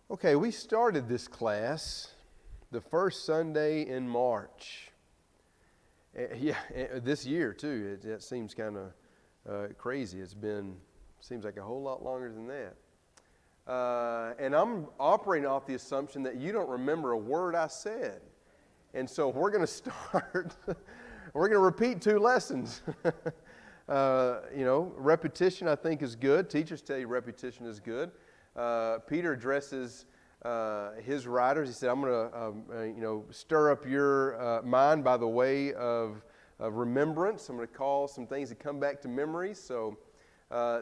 Okay, we started this class the first Sunday in March. This year too. It seems kind of crazy. Seems like a whole lot longer than that. And I'm operating off the assumption that you don't remember a word I said. And so we're going to start, we're going to repeat 2 lessons. Repetition I think is good. Teachers tell you repetition is good. Peter addresses his writers. He said, I'm going to stir up your mind by the way of remembrance. I'm going to call some things that come back to memory. So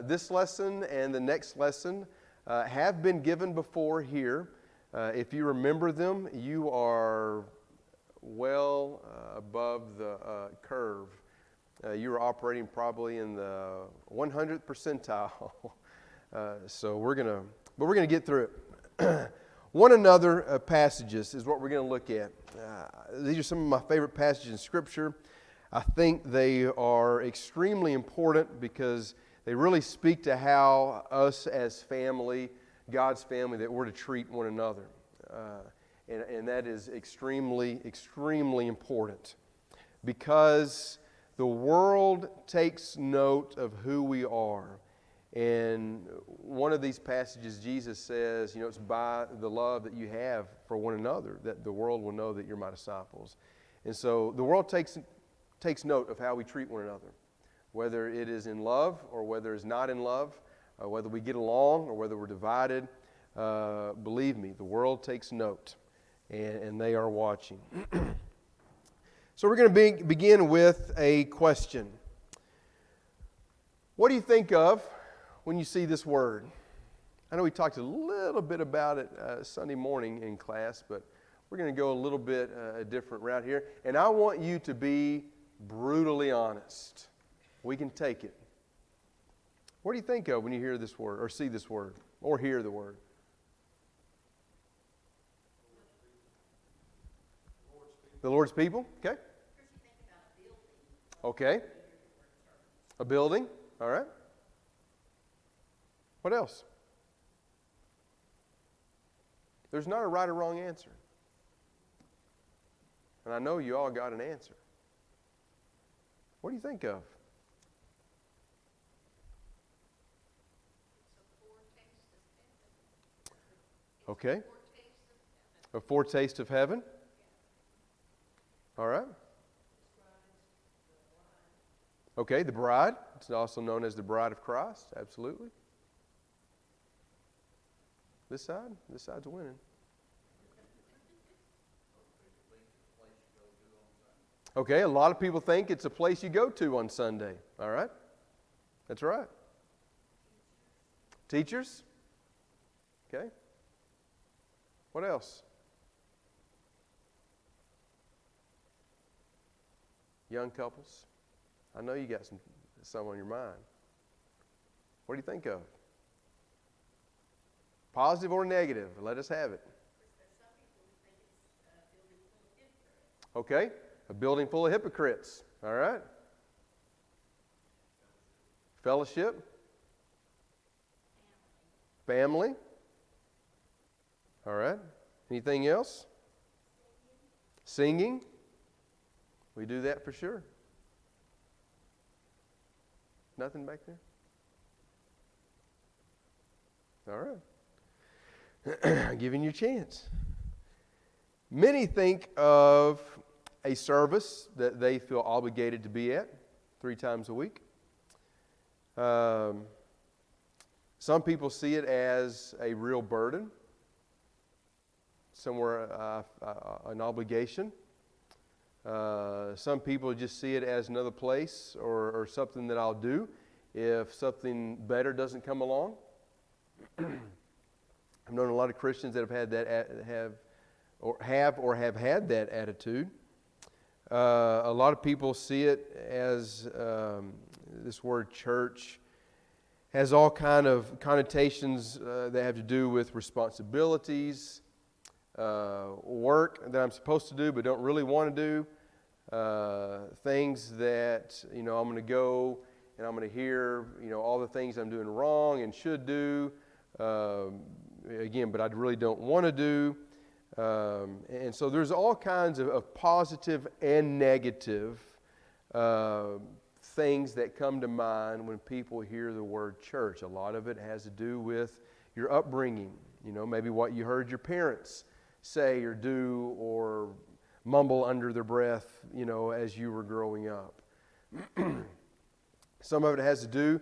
this lesson and the next lesson have been given before here. If you remember them, you are well above the curve. You are operating probably in the 100th percentile. So we're going to get through it. One another passages is what we're going to look at. These are some of my favorite passages in Scripture. I think they are extremely important because they really speak to how us as family, God's family, that we're to treat one another. And that is extremely, extremely important because the world takes note of who we are. And one of these passages, Jesus says, it's by the love that you have for one another that the world will know that you're my disciples. And so the world takes note of how we treat one another, whether it is in love or whether it's not in love, whether we get along or whether we're divided. Believe me, the world takes note, and they are watching. So we're going to begin with a question. What do you think of when you see this word? I know we talked a little bit about it Sunday morning in class, but we're going to go a little bit a different route here. And I want you to be brutally honest. We can take it. What do you think of when you hear this word or see this word or hear the word? The Lord's people? Okay. Okay. A building. All right. What else? There's not a right or wrong answer. And I know you all got an answer. What do you think of? Okay. A foretaste of heaven. All right. Okay, the bride. It's also known as the bride of Christ. Absolutely. This side's winning. Okay, a lot of people think it's a place you go to on Sunday. All right. That's right. Teachers. Okay. What else? Young couples. I know you got some on your mind. What do you think of? Positive or negative? Let us have it. Okay, a building full of hypocrites. All right. Fellowship. Family. All right. Anything else? Singing. We do that for sure. Nothing back there? All right. Giving you a chance. Many think of a service that they feel obligated to be at 3 times a week. Some people see it as a real burden, somewhere an obligation. Some people just see it as another place or something that I'll do if something better doesn't come along. I've known a lot of Christians that have had that have had that attitude. A lot of people see it as this word church has all kind of connotations that have to do with responsibilities, work that I'm supposed to do but don't really want to do, things that I'm going to go and I'm going to hear all the things I'm doing wrong and should do. again, but I really don't want to do. And so there's all kinds of positive and negative things that come to mind when people hear the word church. A lot of it has to do with your upbringing, maybe what you heard your parents say or do or mumble under their breath, as you were growing up. Some of it has to do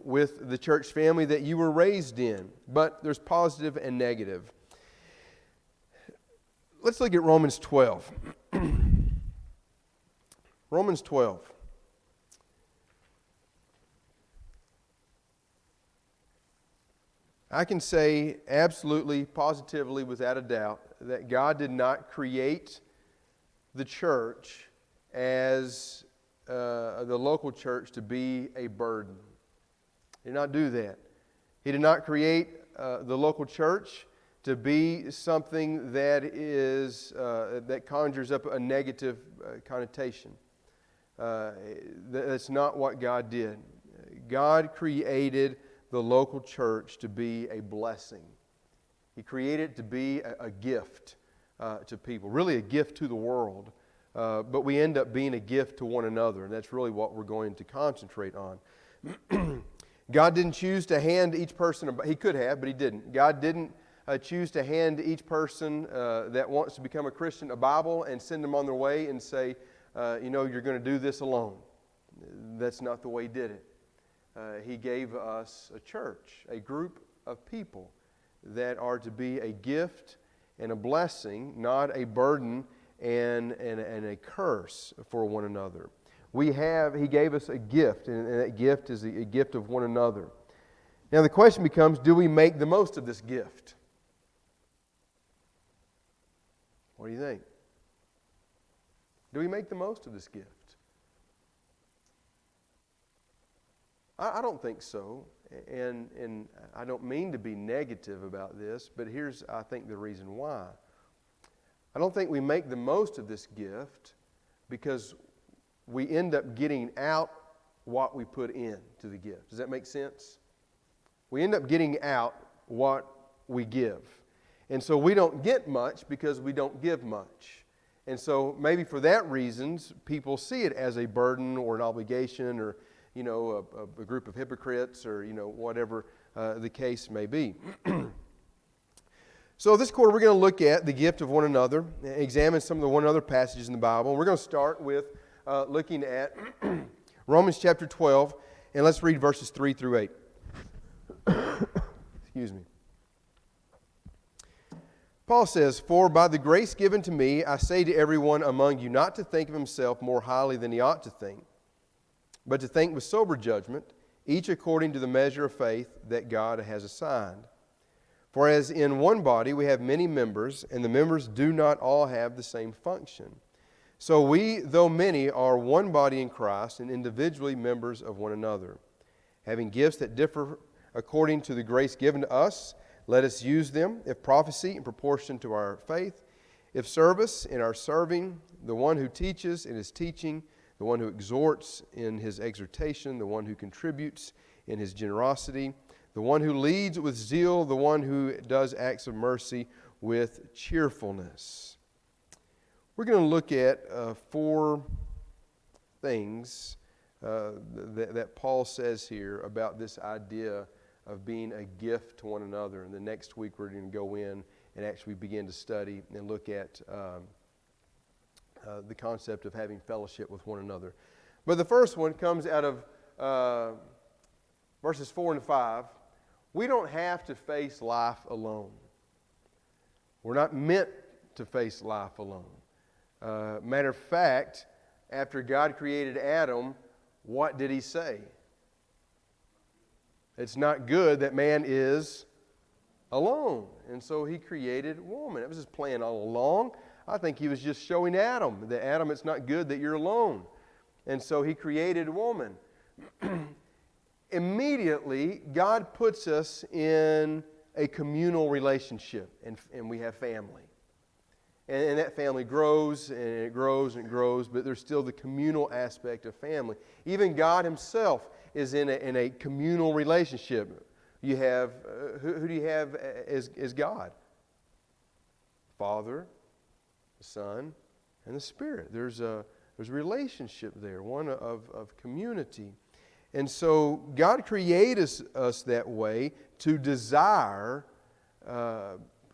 with the church family that you were raised in, but there's positive and negative. Let's look at Romans 12. Romans 12. I can say absolutely, positively, without a doubt, that God did not create the church as the local church to be a burden. He did not do that. He did not create the local church to be something that is that conjures up a negative connotation. That's not what God did. God created the local church to be a blessing. He created it to be a gift to people, really a gift to the world. But we end up being a gift to one another, and that's really what we're going to concentrate on. God didn't choose to hand each person, He could have, but He didn't. God didn't choose to hand each person that wants to become a Christian a Bible and send them on their way and say, you're going to do this alone. That's not the way He did it. He gave us a church, a group of people that are to be a gift and a blessing, not a burden and a curse for one another. He gave us a gift, and that gift is a gift of one another. Now the question becomes, do we make the most of this gift? What do you think? Do we make the most of this gift? I don't think so, and I don't mean to be negative about this, but here's, I think, the reason why. I don't think we make the most of this gift because we end up getting out what we put in to the gift. Does that make sense? We end up getting out what we give. And so we don't get much because we don't give much. And so maybe for that reasons, people see it as a burden or an obligation or a group of hypocrites or, whatever the case may be. So this quarter we're going to look at the gift of one another, examine some of the one another passages in the Bible. We're going to start with looking at Romans chapter 12, and let's read verses 3 through 8. Excuse me. Paul says, "For by the grace given to me, I say to everyone among you not to think of himself more highly than he ought to think, but to think with sober judgment, each according to the measure of faith that God has assigned. For as in one body we have many members, and the members do not all have the same function. So we, though many, are one body in Christ, and individually members of one another. Having gifts that differ according to the grace given to us, let us use them. If prophecy, in proportion to our faith. If service, in our serving. The one who teaches, in his teaching. The one who exhorts, in his exhortation. The one who contributes, in his generosity. The one who leads with zeal. The one who does acts of mercy with cheerfulness." We're going to look at 4 things that Paul says here about this idea of being a gift to one another. And the next week we're going to go in and actually begin to study and look at the concept of having fellowship with one another. But the first one comes out of verses 4 and 5. We don't have to face life alone. We're not meant to face life alone. Matter of fact, after God created Adam, what did He say? It's not good that man is alone. And so He created woman. It was His plan all along. I think He was just showing Adam that, Adam, it's not good that you're alone. And so He created woman. Immediately, God puts us in a communal relationship, and we have family. And that family grows, and it grows, and it grows, but there's still the communal aspect of family. Even God Himself is in a communal relationship. You have, who do you have as God? Father, the Son, and the Spirit. There's a relationship there, one of community. And so God created us that way to desire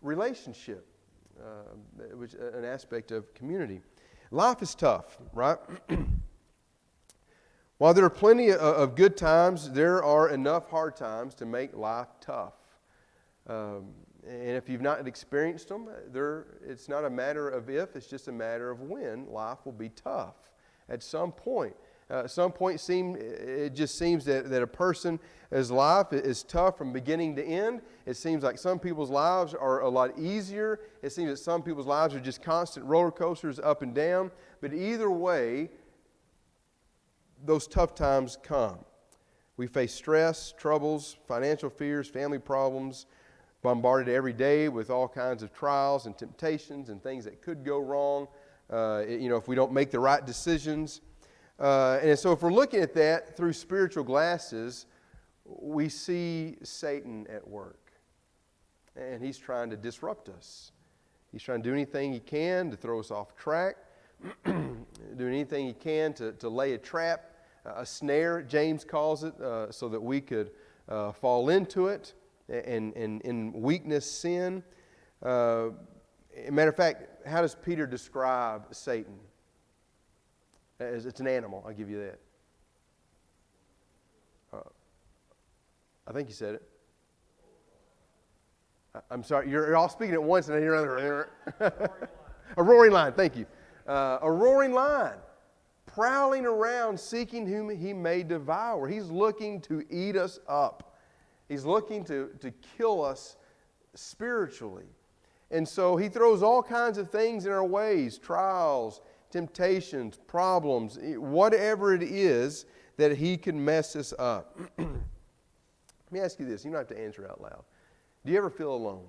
relationship, which is an aspect of community. Life is tough, right? While there are plenty of good times, there are enough hard times to make life tough. And if you've not experienced them, it's not a matter of if, it's just a matter of when life will be tough at some point. At some point, it just seems that a person's life is tough from beginning to end. It seems like some people's lives are a lot easier. It seems that some people's lives are just constant roller coasters up and down. But either way, those tough times come. We face stress, troubles, financial fears, family problems, bombarded every day with all kinds of trials and temptations and things that could go wrong, if we don't make the right decisions. And so if we're looking at that through spiritual glasses, we see Satan at work. And he's trying to disrupt us. He's trying to do anything he can to throw us off track, do anything he can to lay a trap, a snare, James calls it, so that we could fall into it and in weakness sin. Matter of fact, how does Peter describe Satan? It's an animal, I'll give you that. I think you said it. I'm sorry, you're all speaking at once and I hear another. A roaring lion, thank you. A roaring lion, prowling around, seeking whom he may devour. He's looking to eat us up. He's looking to kill us spiritually. And so he throws all kinds of things in our ways, trials, temptations, problems, whatever it is that he can mess us up. Let me ask you this. You don't have to answer out loud. Do you ever feel alone?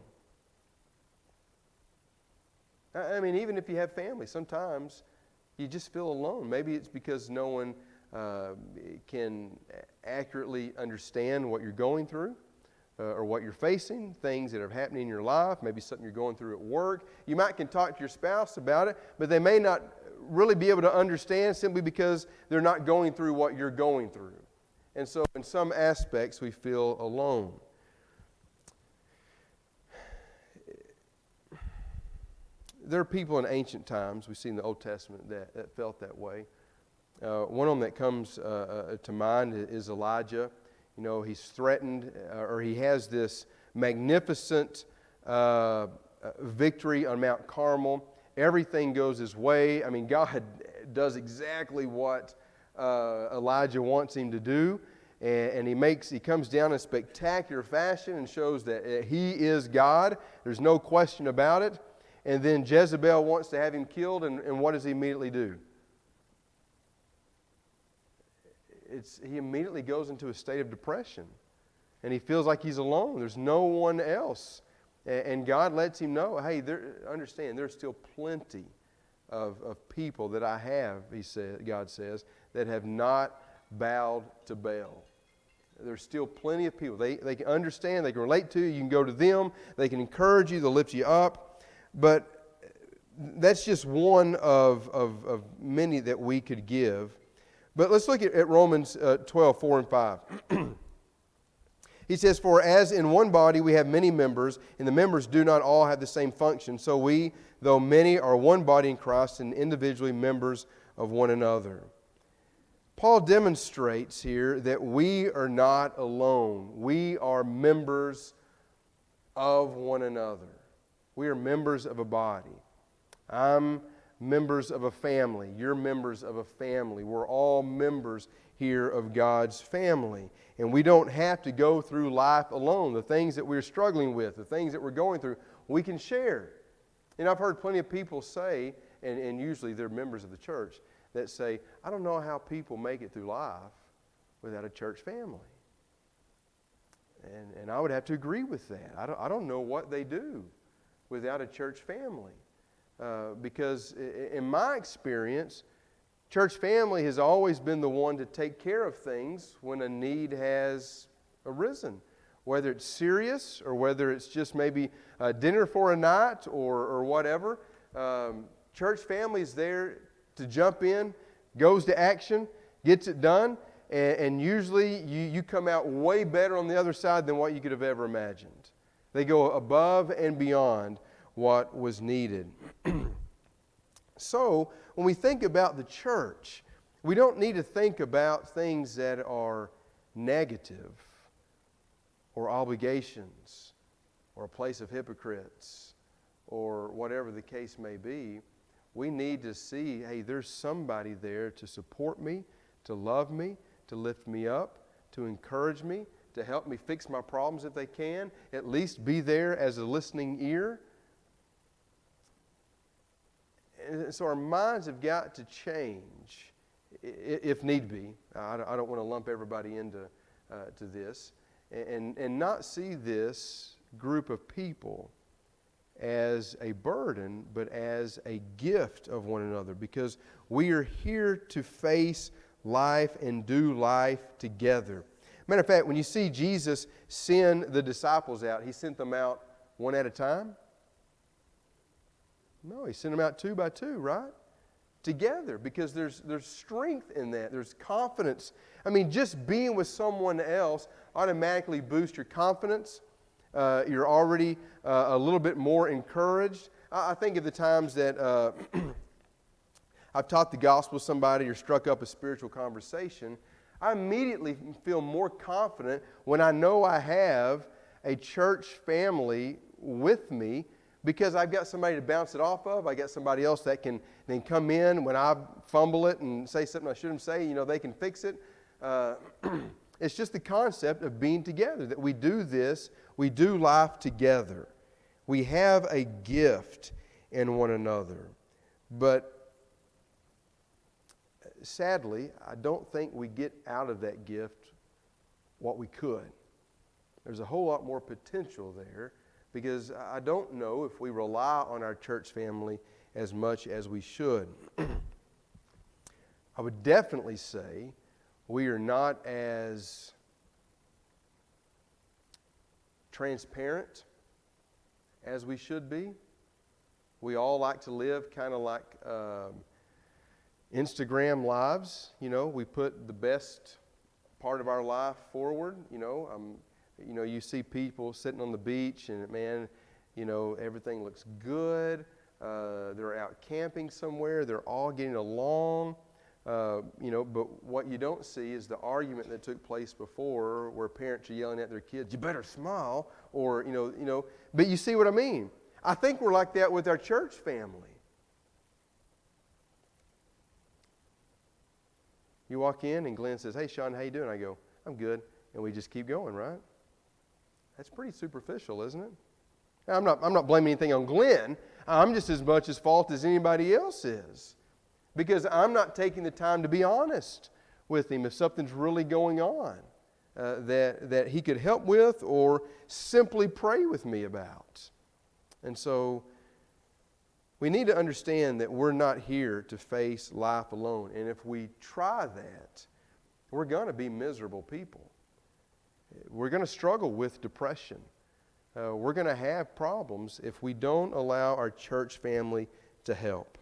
I mean, even if you have family, sometimes you just feel alone. Maybe it's because no one can accurately understand what you're going through or what you're facing, things that are happening in your life, maybe something you're going through at work. You might can talk to your spouse about it, but they may not really be able to understand simply because they're not going through what you're going through. And so in some aspects we feel alone. There are people in ancient times, we see in the Old Testament, that felt that way. One of them that comes to mind is Elijah. You know, he's threatened, or he has this magnificent victory on Mount Carmel. Everything goes his way. I mean, God does exactly what Elijah wants him to do. And he comes down in spectacular fashion and shows that he is God. There's no question about it. And then Jezebel wants to have him killed, and what does he immediately do? He immediately goes into a state of depression. And he feels like he's alone. There's no one else. And God lets him know, hey, understand, there's still plenty of people that I have, God says, that have not bowed to Baal. There's still plenty of people. They can understand, they can relate to you, you can go to them, they can encourage you, they'll lift you up. But that's just one of many that we could give. But let's look at Romans 12, 4 and 5. He says, for as in one body we have many members, and the members do not all have the same function, so we, though many, are one body in Christ and individually members of one another. Paul demonstrates here that we are not alone. We are members of one another. We are members of a body. I'm members of a family. You're members of a family. We're all members here of God's family. And we don't have to go through life alone. The things that we're struggling with, the things that we're going through, we can share. And I've heard plenty of people say, and usually they're members of the church, that say, I don't know how people make it through life without a church family. And I would have to agree with that. I don't know what they do without a church family. Because in my experience, church family has always been the one to take care of things when a need has arisen. whether it's serious or whether it's just maybe dinner for a night or whatever. Church family is there to jump in, goes to action, gets it done, and usually you come out way better on the other side than what you could have ever imagined. They go above and beyond what was needed. So, when we think about the church, we don't need to think about things that are negative or obligations or a place of hypocrites or whatever the case may be. We need to see, hey, there's somebody there to support me, to love me, to lift me up, to encourage me, to help me fix my problems if they can, at least be there as a listening ear. And so our minds have got to change, if need be. I don't want to lump everybody into to this, and not see this group of people as a burden, but as a gift of one another, because we are here to face life and do life together. Matter of fact, when you see Jesus send the disciples out, He sent them out one at a time? No, He sent them out two by two, right? Together, because there's strength in that. There's confidence. I mean, just being with someone else automatically boosts your confidence. You're already a little bit more encouraged. I think of the times that I've taught the gospel to somebody or struck up a spiritual conversation. I immediately feel more confident when I know I have a church family with me, because I've got somebody to bounce it off of. I got somebody else that can then come in when I fumble it and say something I shouldn't say. They can fix it. It's just the concept of being together, that we do this, we do life together. We have a gift in one another. But sadly, I don't think we get out of that gift what we could. There's a whole lot more potential there, because I don't know if we rely on our church family as much as we should. I would definitely say we are not as transparent as we should be. We all like to live kind of like Instagram lives. We put the best part of our life forward. You see people sitting on the beach and, man, everything looks good. They're out camping somewhere. They're all getting along. But what you don't see is the argument that took place before, where parents are yelling at their kids, "You better smile," or, But you see what I mean? I think we're like that with our church family. You walk in and Glenn says, "Hey, Shawn, how you doing?" I go, "I'm good." And we just keep going, right? That's pretty superficial, isn't it? I'm not blaming anything on Glenn. I'm just as much at fault as anybody else is, because I'm not taking the time to be honest with him if something's really going on that he could help with or simply pray with me about. And so we need to understand that we're not here to face life alone. And if we try that, we're going to be miserable people. We're going to struggle with depression. We're going to have problems if we don't allow our church family to help.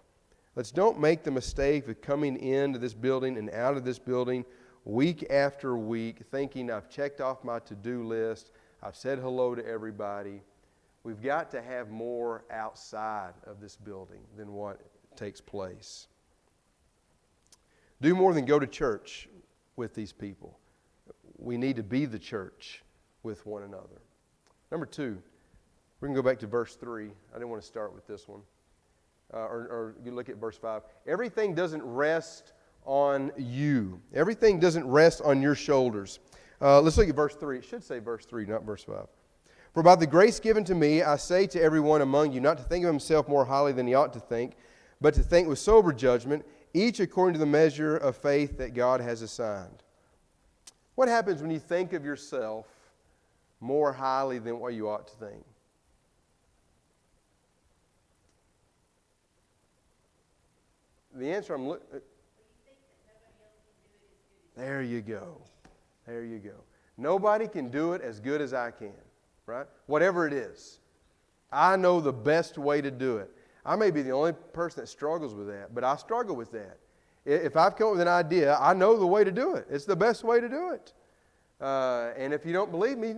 Let's don't make the mistake of coming into this building and out of this building week after week thinking I've checked off my to-do list, I've said hello to everybody. We've got to have more outside of this building than what takes place. Do more than go to church with these people. We need to be the church with one another. Number 2, we're going to go back to verse 3. I didn't want to start with this one. Or you look at verse 5. Everything doesn't rest on you. Everything doesn't rest on your shoulders. Let's look at verse 3. It should say verse 3, not verse 5. For by the grace given to me, I say to everyone among you, not to think of himself more highly than he ought to think, but to think with sober judgment, each according to the measure of faith that God has assigned. What happens when you think of yourself more highly than what you ought to think? The answer I'm looking... There you go. There you go. Nobody can do it as good as I can, right? Whatever it is. I know the best way to do it. I may be the only person that struggles with that, but I struggle with that. If I've come up with an idea, I know the way to do it. It's the best way to do it. And if you don't believe me,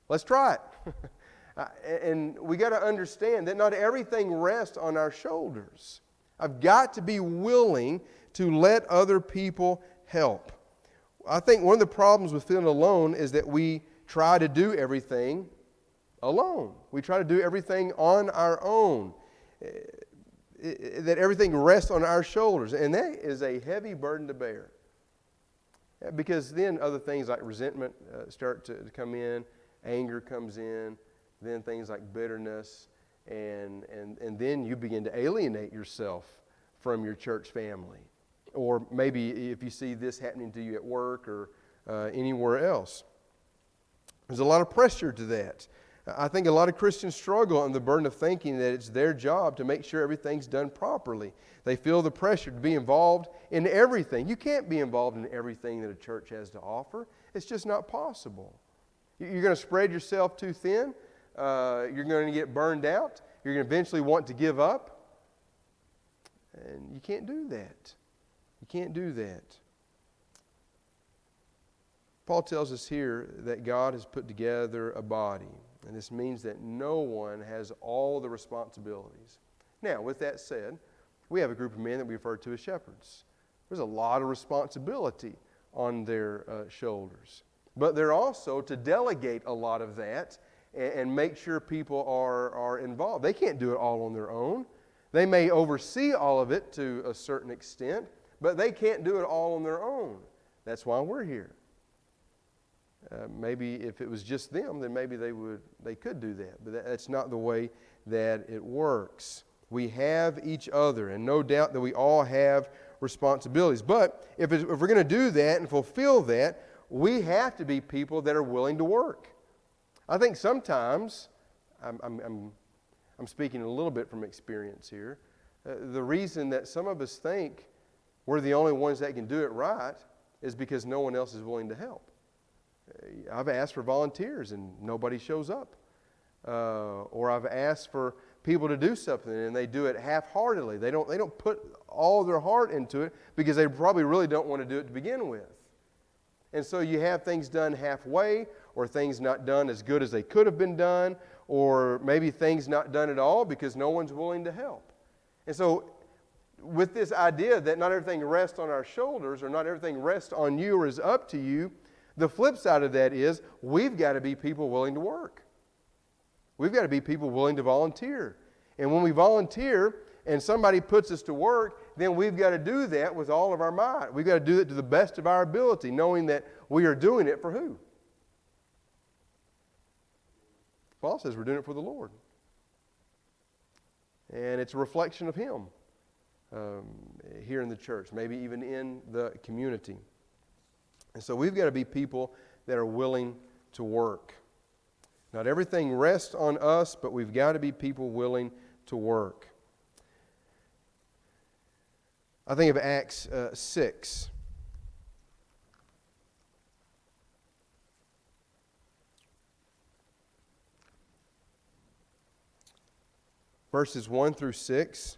let's try it. And we got to understand that not everything rests on our shoulders. I've got to be willing to let other people help. I think one of the problems with feeling alone is that we try to do everything alone. We try to do everything on our own. That everything rests on our shoulders. And that is a heavy burden to bear. Because then other things like resentment start to come in, anger comes in, then things like bitterness, and then you begin to alienate yourself from your church family. Or maybe if you see this happening to you at work or anywhere else. There's a lot of pressure to that. I think a lot of Christians struggle on the burden of thinking that it's their job to make sure everything's done properly. They feel the pressure to be involved in everything. You can't be involved in everything that a church has to offer. It's just not possible. You're going to spread yourself too thin. You're going to get burned out. You're going to eventually want to give up. And you can't do that. You can't do that. Paul tells us here that God has put together a body. And this means that no one has all the responsibilities. Now, with that said, we have a group of men that we refer to as shepherds. There's a lot of responsibility on their shoulders. But they're also to delegate a lot of that and make sure people are involved. They can't do it all on their own. They may oversee all of it to a certain extent, but they can't do it all on their own. That's why we're here. Maybe if it was just them, then maybe they could do that. But that's not the way that it works. We have each other, and no doubt that we all have responsibilities. But if we're going to do that and fulfill that, we have to be people that are willing to work. I think sometimes, I'm speaking a little bit from experience here, the reason that some of us think we're the only ones that can do it right is because no one else is willing to help. I've asked for volunteers and nobody shows up. Or I've asked for people to do something and they do it half-heartedly. They don't put all their heart into it because they probably really don't want to do it to begin with. And so you have things done halfway, or things not done as good as they could have been done, or maybe things not done at all because no one's willing to help. And so with this idea that not everything rests on our shoulders, or not everything rests on you or is up to you, the flip side of that is we've got to be people willing to work. We've got to be people willing to volunteer. And when we volunteer and somebody puts us to work, then we've got to do that with all of our might. We've got to do it to the best of our ability, knowing that we are doing it for who? Paul says we're doing it for the Lord. And it's a reflection of Him here in the church, maybe even in the community. And so we've got to be people that are willing to work. Not everything rests on us, but we've got to be people willing to work. I think of Acts 6. Verses 1 through 6.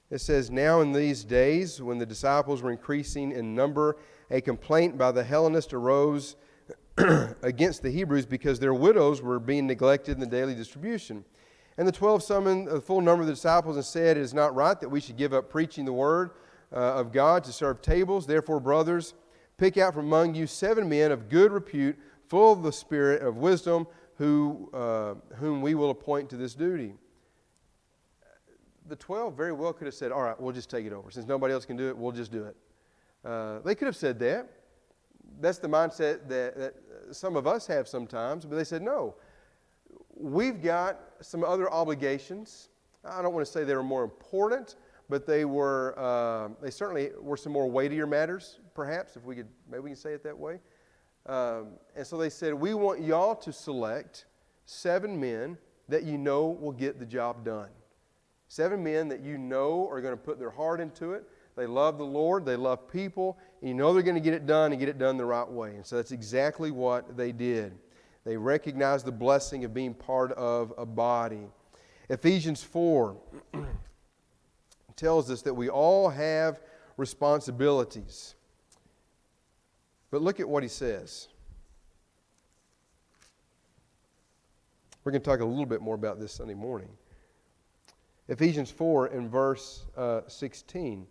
It says, "Now in these days, when the disciples were increasing in number, a complaint by the Hellenists arose against the Hebrews because their widows were being neglected in the daily distribution. And the 12 summoned the full number of the disciples and said, 'It is not right that we should give up preaching the word of God to serve tables. Therefore, brothers, pick out from among you 7 men of good repute, full of the spirit of wisdom, whom we will appoint to this duty.'" The 12 very well could have said, "All right, we'll just take it over. Since nobody else can do it, we'll just do it." They could have said that. That's the mindset that some of us have sometimes. But they said, no, we've got some other obligations. I don't want to say they were more important, but they certainly were some more weightier matters, perhaps, maybe we can say it that way. And so they said, we want y'all to select 7 men that you know will get the job done. 7 men that you know are going to put their heart into it. They love the Lord. They love people. And you know they're going to get it done and get it done the right way. And so that's exactly what they did. They recognized the blessing of being part of a body. Ephesians 4 tells us that we all have responsibilities. But look at what he says. We're going to talk a little bit more about this Sunday morning. Ephesians 4 in verse 16.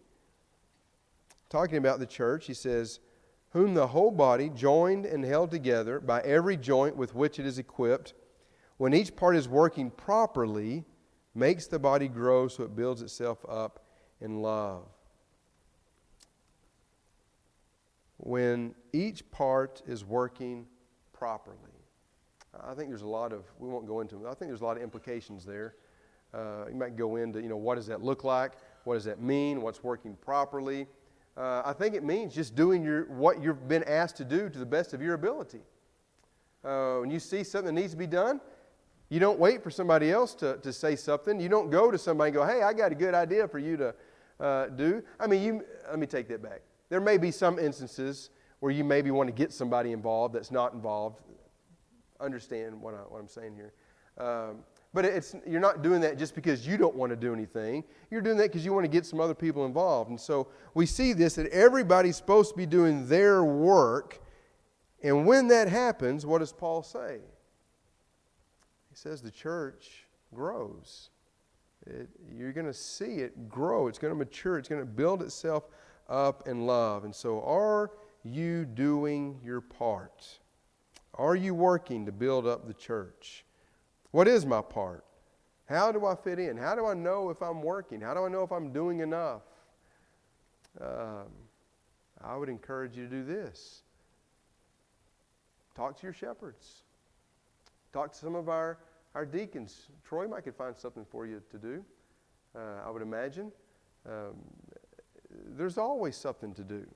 Talking about the church, he says, whom the whole body, joined and held together by every joint with which it is equipped, when each part is working properly, makes the body grow so it builds itself up in love. When each part is working properly. I think there's a lot of, we won't go into it, I think there's a lot of implications there. You might go into, what does that look like? What does that mean? What's working properly? I think it means just doing what you've been asked to do to the best of your ability. When you see something that needs to be done, you don't wait for somebody else to say something. You don't go to somebody and go, hey, I got a good idea for you to do. Let me take that back. There may be some instances where you maybe want to get somebody involved that's not involved. Understand what I'm saying here. But you're not doing that just because you don't want to do anything. You're doing that because you want to get some other people involved. And so we see this, that everybody's supposed to be doing their work. And when that happens, what does Paul say? He says the church grows. You're going to see it grow. It's going to mature. It's going to build itself up in love. And so are you doing your part? Are you working to build up the church? What is my part? How do I fit in? How do I know if I'm working? How do I know if I'm doing enough? I would encourage you to do this. Talk to your shepherds. Talk to some of our deacons. Troy might could find something for you to do, I would imagine. There's always something to do.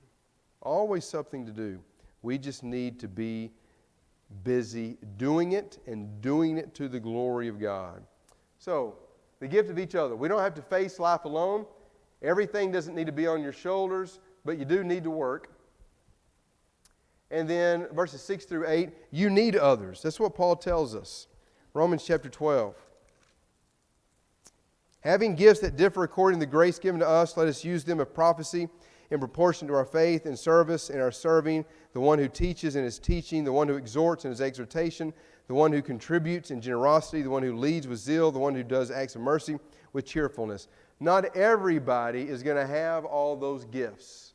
Always something to do. We just need to be busy doing it and doing it to the glory of God. So, the gift of each other. We don't have to face life alone. Everything doesn't need to be on your shoulders, but you do need to work. And then verses 6 through 8, you need others. That's what Paul tells us. Romans chapter 12. Having gifts that differ according to the grace given to us, let us use them of prophecy in proportion to our faith, in service, in our serving, the one who teaches in his teaching, the one who exhorts in his exhortation, the one who contributes in generosity, the one who leads with zeal, the one who does acts of mercy with cheerfulness. Not everybody is going to have all those gifts.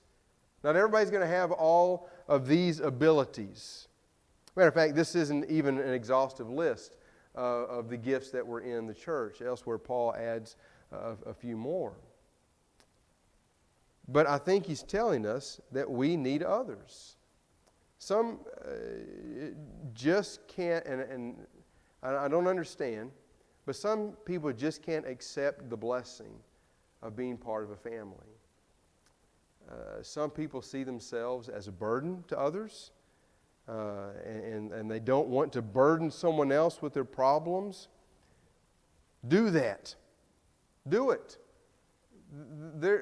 Not everybody's going to have all of these abilities. Matter of fact, this isn't even an exhaustive list of the gifts that were in the church. Elsewhere, Paul adds a few more. But I think he's telling us that we need others. Some just can't, and I don't understand, but some people just can't accept the blessing of being part of a family. Some people see themselves as a burden to others, and they don't want to burden someone else with their problems. Do that. Do it.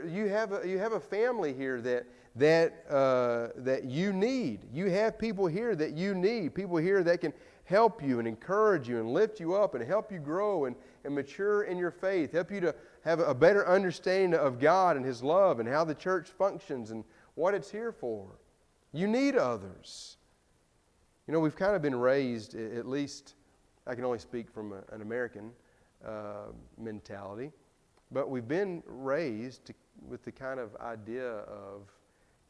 You have a family here that you need. You have people here that you need. People here that can help you and encourage you and lift you up and help you grow and mature in your faith. Help you to have a better understanding of God and His love and how the church functions and what it's here for. You need others. We've kind of been raised, at least I can only speak from an American mentality, but we've been raised with the kind of idea of,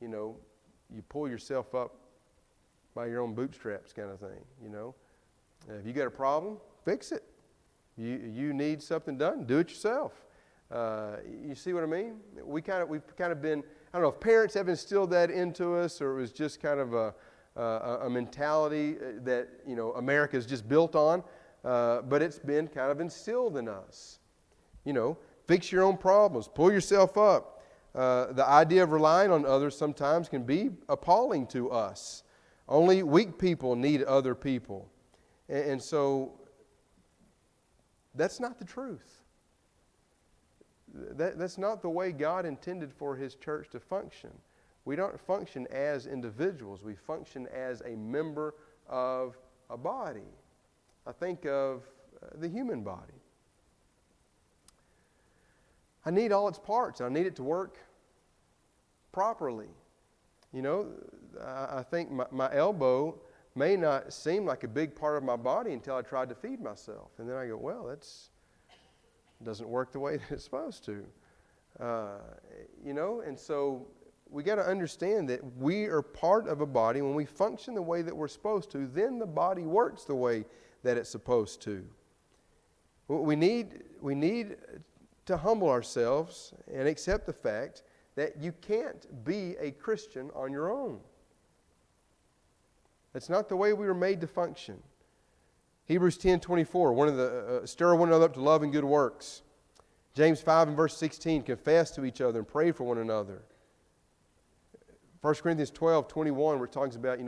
you pull yourself up by your own bootstraps kind of thing, If you got a problem, fix it. You need something done, do it yourself. You see what I mean? We've kind of been, I don't know if parents have instilled that into us or it was just kind of a mentality that, America's just built on, but it's been kind of instilled in us. Fix your own problems. Pull yourself up. The idea of relying on others sometimes can be appalling to us. Only weak people need other people. And so, that's not the truth. That's not the way God intended for His church to function. We don't function as individuals. We function as a member of a body. I think of the human body. I need all its parts. I need it to work properly. You know, I think my elbow may not seem like a big part of my body until I tried to feed myself. And then I go, well, that doesn't work the way that it's supposed to. You know, and so we got to understand that we are part of a body. When we function the way that we're supposed to, then the body works the way that it's supposed to. We need to humble ourselves and accept the fact that you can't be a Christian on your own. That's not the way we were made to function. Hebrews 10:24, one of the stir one another up to love and good works. James 5 and verse 16, confess to each other and pray for one another. 1 Corinthians 12:21, where it talks about,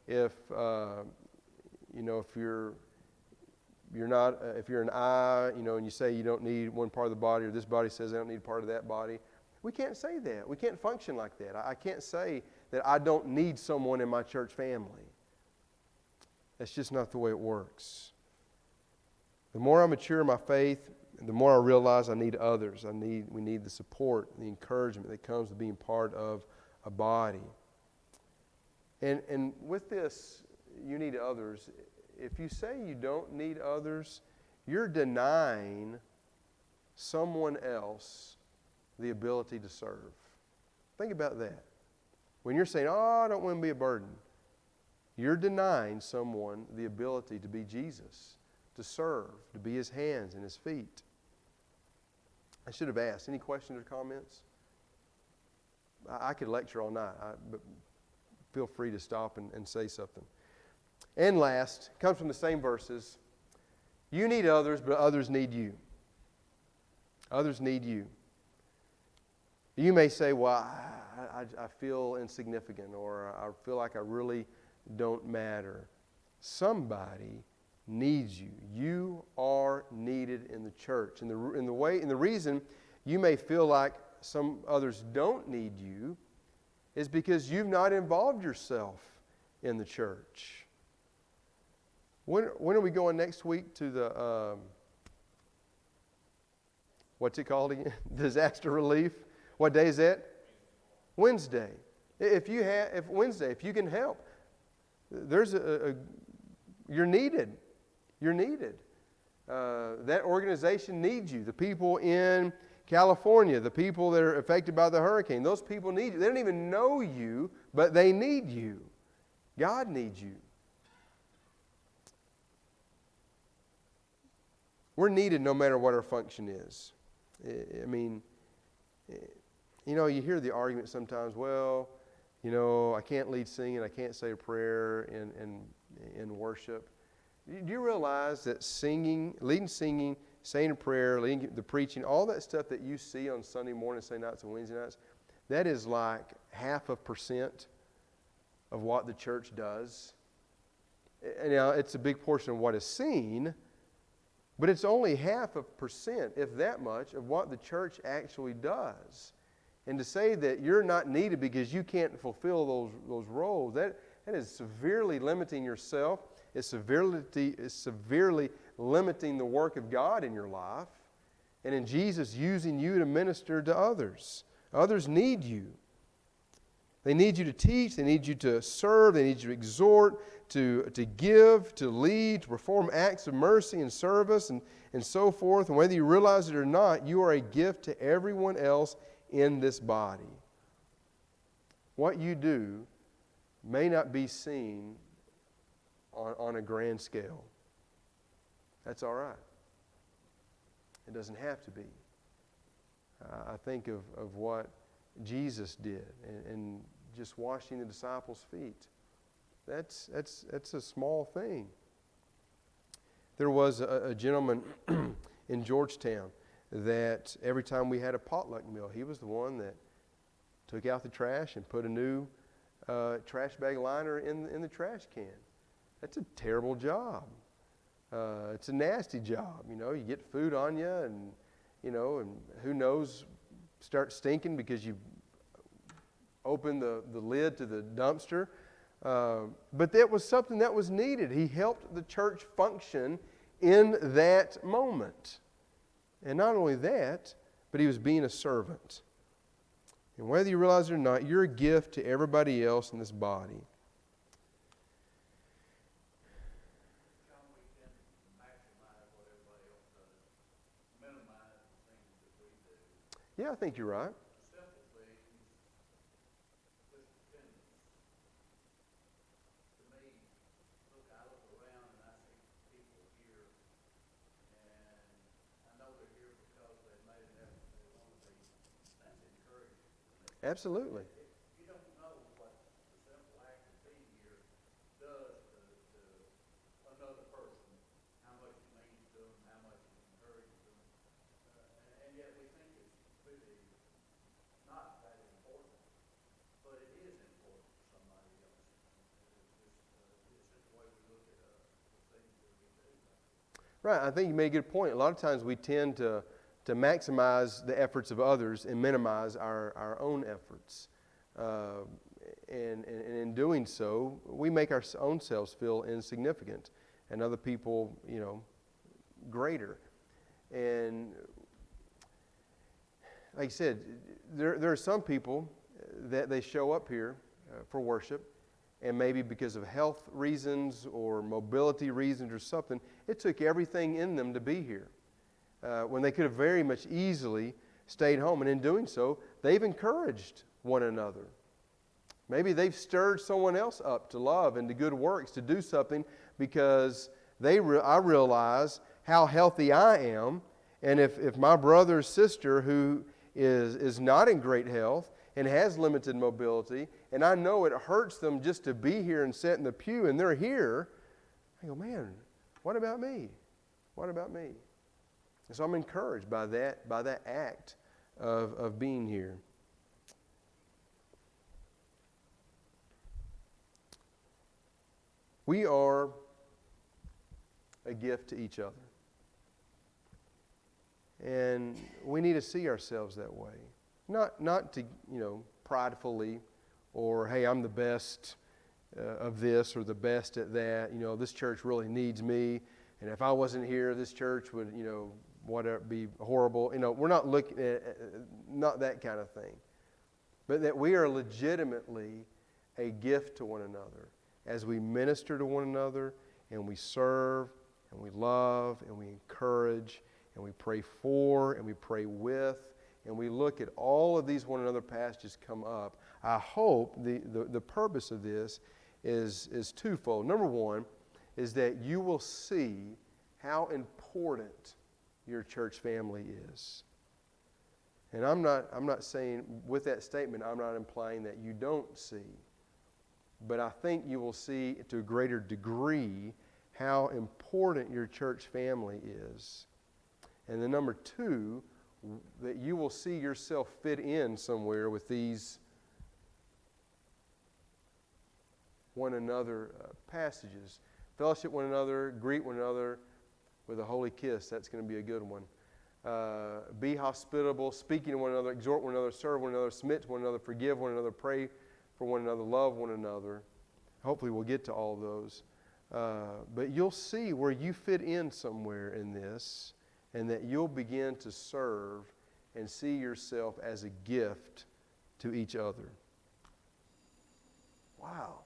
if you're an eye, and you say you don't need one part of the body, or this body says I don't need part of that body. We can't say that. We can't function like that. I can't say that I don't need someone in my church family. That's just not the way it works. The more I mature in my faith, the more I realize I need others. We need the support, the encouragement that comes with being part of a body. And with this, you need others. If you say you don't need others, you're denying someone else the ability to serve. Think about that. When you're saying, I don't want to be a burden, you're denying someone the ability to be Jesus, to serve, to be His hands and His feet. I should have asked. Any questions or comments? I could lecture all night, but feel free to stop and say something. And last, comes from the same verses. You need others, but others need you. Others need you. You may say, well, I feel insignificant, or I feel like I really don't matter. Somebody needs you. You are needed in the church. And the reason you may feel like some others don't need you is because you've not involved yourself in the church. When are we going next week to the, what's it called again? Disaster relief. What day is that? Wednesday. If you can help, there's you're needed. You're needed. That organization needs you. The people in California, the people that are affected by the hurricane, those people need you. They don't even know you, but they need you. God needs you. We're needed no matter what our function is. I mean, you hear the argument sometimes, well, I can't lead singing, I can't say a prayer in worship. Do you realize that leading singing, saying a prayer, leading the preaching, all that stuff that you see on Sunday morning, Sunday nights, and Wednesday nights, that is like 0.5% of what the church does. It's a big portion of what is seen, but it's only 0.5%, if that much, of what the church actually does. And to say that you're not needed because you can't fulfill those roles, that is severely limiting yourself. It's severely limiting the work of God in your life. And in Jesus using you to minister to others. Others need you. They need you to teach. They need you to serve. They need you to exhort, to give, to lead, to perform acts of mercy and service and so forth. And whether you realize it or not, you are a gift to everyone else in this body. What you do may not be seen on a grand scale. That's all right. It doesn't have to be. I think of what Jesus did and just washing the disciples' feet. That's a small thing. There was a gentleman in Georgetown that every time we had a potluck meal, he was the one that took out the trash and put a new trash bag liner in the trash can. That's a terrible job. It's a nasty job. You get food on you, and and who knows, start stinking because you opened the lid to the dumpster. But that was something that was needed. He helped the church function in that moment. And not only that, but he was being a servant. And whether you realize it or not, you're a gift to everybody else in this body. Yeah, I think you're right. Absolutely. You don't know what the simple act of being here does to another person, how much it means to them, how much it encourages them. And yet we think it's really not that important, but it is important to somebody else. It's just the way we look at the things that we do. Right, I think you made a good point. A lot of times we tend to maximize the efforts of others and minimize our own efforts. And in doing so, we make our own selves feel insignificant and other people, greater. And like I said, there are some people that they show up here for worship, and maybe because of health reasons or mobility reasons or something, it took everything in them to be here. When they could have very much easily stayed home. And in doing so, they've encouraged one another. Maybe they've stirred someone else up to love and to good works, to do something because I realize how healthy I am. And if my brother or sister who is not in great health and has limited mobility, and I know it hurts them just to be here and sit in the pew, and they're here, I go, man, what about me? What about me? And so I'm encouraged by that act of being here. We are a gift to each other. And we need to see ourselves that way. Not to, pridefully or, hey, I'm the best of this or the best at that. This church really needs me. And if I wasn't here, this church would, whatever, be horrible. We're not looking at, not that kind of thing. But that we are legitimately a gift to one another as we minister to one another and we serve and we love and we encourage and we pray for and we pray with and we look at all of these one another passages come up. I hope the purpose of this is twofold. Number one is that you will see how important your church family is. And I'm not saying with that statement, I'm not implying that you don't see. But I think you will see to a greater degree how important your church family is. And then number two, that you will see yourself fit in somewhere with these one another passages. Fellowship one another, greet one another with a holy kiss. That's going to be a good one. Be hospitable, speaking to one another, exhort one another, serve one another, submit to one another, forgive one another, pray for one another, love one another. Hopefully we'll get to all those. But you'll see where you fit in somewhere in this, and that you'll begin to serve and see yourself as a gift to each other. Wow.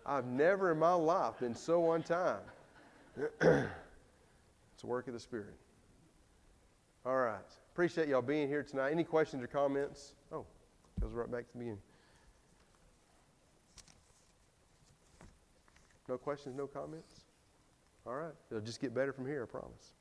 I've never in my life been so on time. It's a work of the Spirit. All right. Appreciate y'all being here tonight. Any questions or comments? Oh, goes right back to the beginning. No questions, no comments? All right. It'll just get better from here, I promise.